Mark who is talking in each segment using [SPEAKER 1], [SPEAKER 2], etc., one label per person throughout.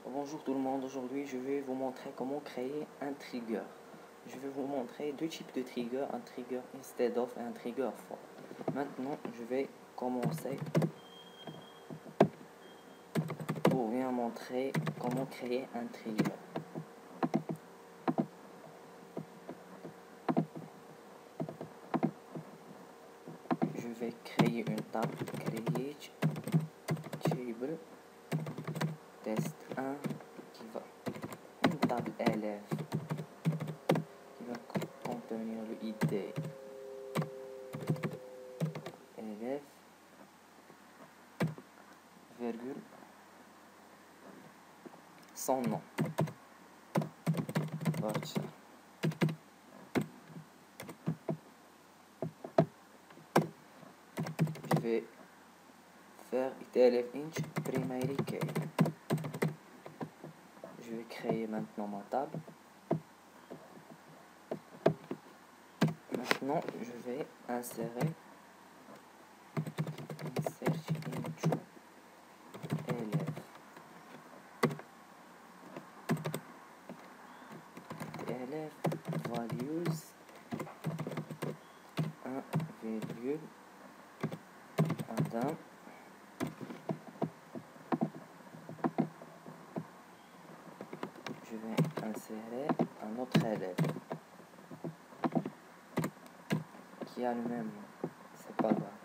[SPEAKER 1] Bonjour tout le monde, aujourd'hui je vais vous montrer comment créer un trigger. Je vais vous montrer deux types de trigger, un trigger instead of et un trigger for. Maintenant je vais commencer pour bien montrer comment créer un trigger. Je vais créer une table, create table test 1 qui va une table élève qui va contenir le ID élève virgule son nom varchar. Je vais faire ITLF inch primary key. Je vais créer maintenant ma table. Maintenant, je vais insérer insert into élève. élève values 1, Adam. Je vais insérer un autre élève qui a le même nom, c'est pas grave.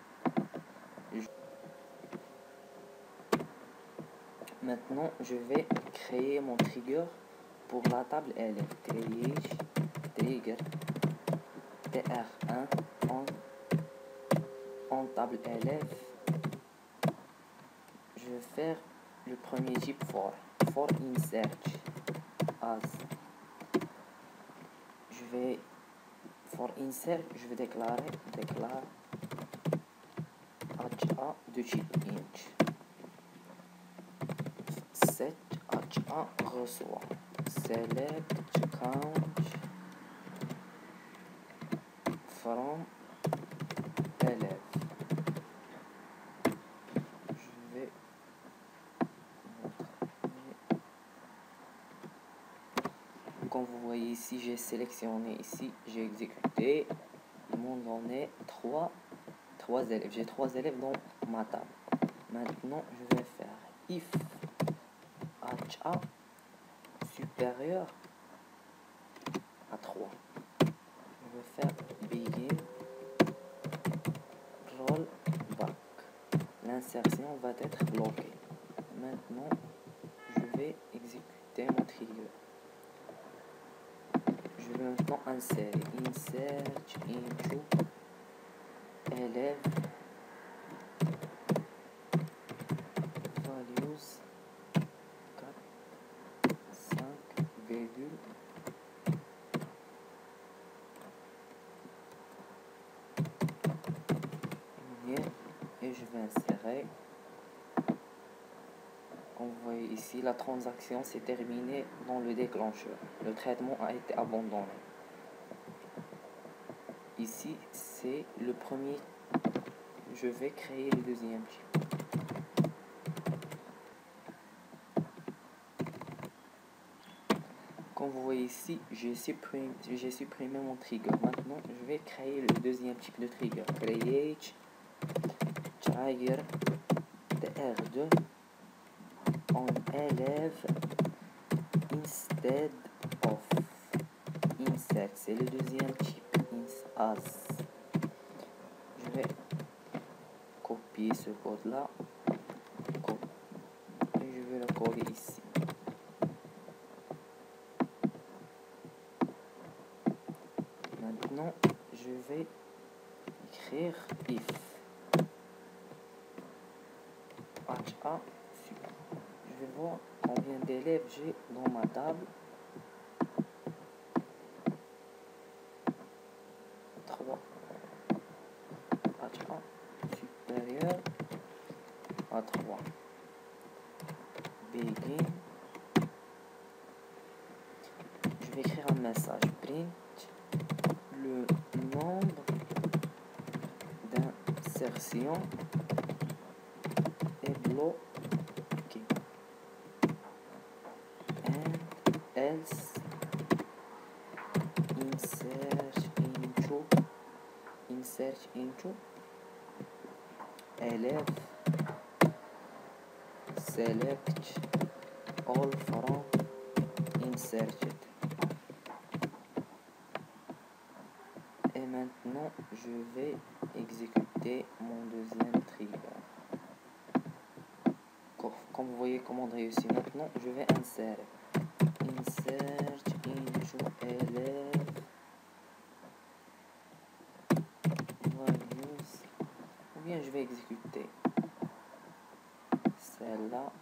[SPEAKER 1] Maintenant, je vais créer mon trigger pour la table élève. Create trigger tr1 en table élève. Je vais faire le premier type for insert as. For insert, je vais déclare HA de type int. Set HA reçoit select count from élève. Je vais comme vous voyez ici, j'ai sélectionné ici, j'ai exécuté, ils m'ont donné trois élèves. J'ai 3 élèves dans ma table. Maintenant, je vais faire if HA supérieur à 3. Je vais faire begin rollback. L'insertion va être bloquée. Maintenant, je vais exécuter mon trigger. Je vais maintenant insérer insert into élève values 4, 5, virgule et je vais insérer. Comme vous voyez ici, la transaction s'est terminée dans le déclencheur. Le traitement a été abandonné. Ici, c'est le premier. Je vais créer le deuxième type. Comme vous voyez ici, j'ai supprimé mon trigger. Maintenant, je vais créer le deuxième type de trigger. Create trigger tr2 on élève instead of insert. C'est le deuxième type. As. Je vais copier ce code là et je vais le coller ici. Maintenant, je vais écrire if HA. Je vais voir combien d'élèves j'ai dans ma table. 3. HA supérieur à 3. Begin. Je vais écrire un message print le nombre d'insertions est bloqué. and else insert into elef select all from inserted. Et maintenant je vais exécuter mon deuxième trigger. Comme vous voyez comment réussir. Maintenant je vais insérer insert into elef values, ou bien je vais exécuter celle-là.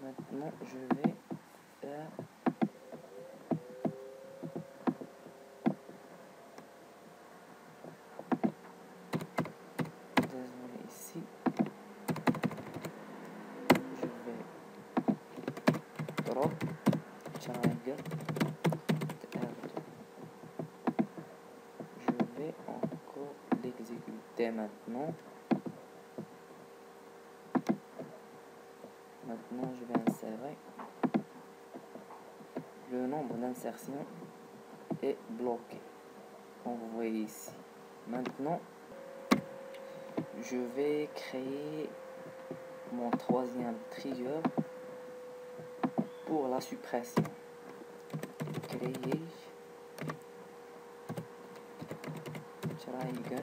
[SPEAKER 1] Maintenant je vais faire désolé ici, je vais drop triangle R2. Je vais encore l'exécuter maintenant. Maintenant je vais insérer. Le nombre d'insertions est bloqué, comme vous voyez ici. Maintenant je vais créer mon troisième trigger pour la suppression. Créer triangle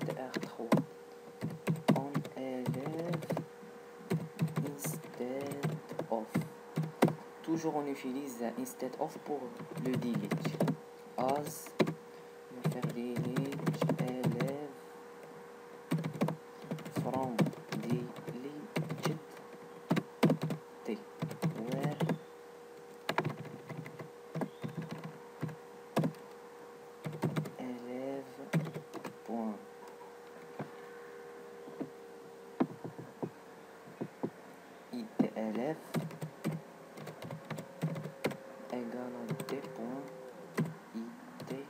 [SPEAKER 1] R3 on elef instead of. Toujours on utilise instead of pour le delete. As, je vais faire delete elef from deleted t, where elef point itlf égale à t point itlf.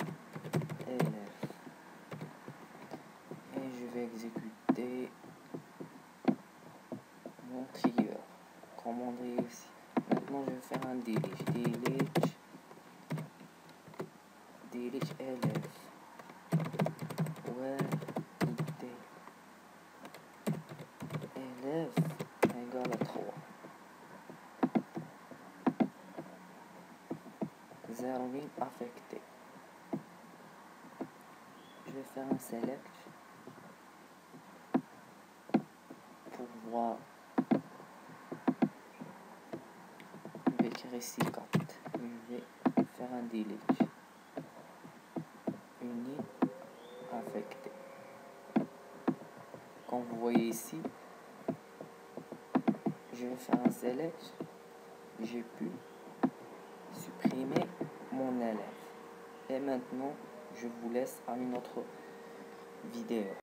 [SPEAKER 1] Et je vais exécuter mon trigger. Commander ici. Maintenant je vais faire un delete. Delete elf where elf égale à 3. 0 affecté. Je vais faire un select pour voir. Je vais écrire ici 4. Je vais faire un delete. Uni affecté. Comme vous voyez ici, je vais faire un select. J'ai pu supprimer mon élève. Et maintenant, je vous laisse à une autre vidéo.